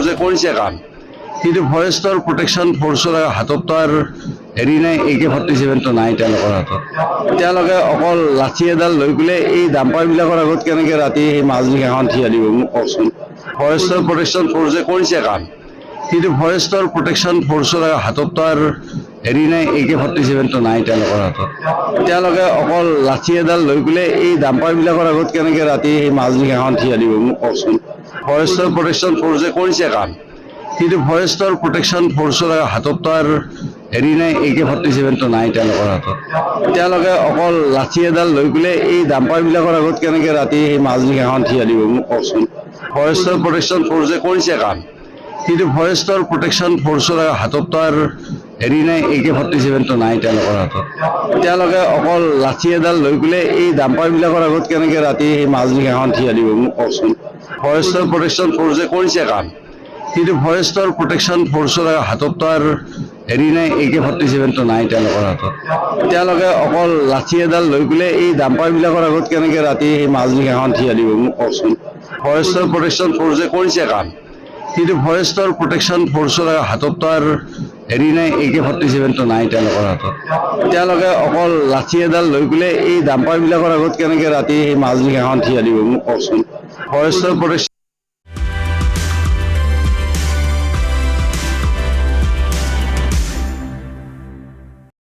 Forces কৰিছে কাম, কিন্তু ফৰেষ্টৰ প্ৰটেকশ্যন ফ'ৰ্চৰ হাততো আৰু হেৰি নাই, AK-47টো নাই তেওঁলোকৰ হাতত। তেওঁলোকে অকল লাঠি এডাল লৈ পেলাই এই ডাম্পাৰবিলাকৰ আগত কেনেকৈ ৰাতি সেই মাজনিশাখন থিয় দিব মোক কওকচোন। ফৰেষ্টৰ প্ৰটেকশ্যন ফ'ৰ্চে কৰিছে কাম, কিন্তু ফৰেষ্টৰ প্ৰটেকশ্যন ফ'ৰ্চৰ হাততো আৰু হেৰি নাই, AK-47টো নাই তেওঁলোকৰ হাতত। তেওঁলোকে অকল লাঠি এডাল লৈ পেলাই এই ডাম্পাৰবিলাকৰ আগত কেনেকৈ ৰাতি সেই মাজনিশাখন থিয় দিব মোক কওকচোন। ফৰেষ্টৰ প্ৰটেকশ্যন ফ'ৰ্চে কৰিছে কাম, কিন্তু ফৰেষ্টৰ প্ৰটেকশ্যন ফ'ৰ্চৰ হাততো আৰু হেৰি নাই, AK-47টো নাই তেওঁলোকৰ হাতত। তেওঁলোকে অকল লাঠি এডাল লৈ পেলাই এই ডাম্পাৰবিলাকৰ আগত কেনেকৈ ৰাতি সেই মাজনিশাখন থিয় দিব মোক কওকচোন। ফৰেষ্টৰ প্ৰটেকশ্যন ফ'ৰ্চে কৰিছে কাম, কিন্তু ফৰেষ্টৰ প্ৰটেকশ্যন ফ'ৰ্চৰ হাততো আৰু হেৰি নাই, AK-47টো নাই তেওঁলোকৰ হাতত। তেওঁলোকে অকল লাঠি এডাল লৈ পেলাই এই ডাম্পাৰবিলাকৰ আগত কেনেকৈ ৰাতি সেই মাজনিশাখন থিয় দিব মোক কওকচোন। ফৰেষ্টৰ প্ৰটেকশ্যন ফ'ৰ্চে কৰিছে কাম, কিন্তু ফৰেষ্টৰ প্ৰটেকশ্যন ফ'ৰ্চৰ হাততো আৰু হেৰি নাই, AK-47টো নাই তেওঁলোকৰ হাতত। তেওঁলোকে অকল লাঠি এডাল লৈ পেলাই এই ডাম্পাৰবিলাকৰ আগত কেনেকৈ ৰাতি সেই মাজনিশাখন থিয় দিব মোক কওকচোন। ফৰেষ্টৰ প্ৰটেকশ্যন ফ'ৰ্চে কৰিছে কাম, কিন্তু ফৰেষ্টৰ প্ৰটেকশ্যন ফ'ৰ্চৰ হাততো আৰু হেৰি নাই, AK-47টো নাই তেওঁলোকৰ হাতত। তেওঁলোকে অকল লাঠি এডাল লৈ পেলাই এই ডাম্পাৰবিলাকৰ আগত কেনেকৈ ৰাতি সেই মাজনিশাখন থিয় দিব মোক কওকচোন। ফৰেষ্টৰ প্ৰটেকশ্যন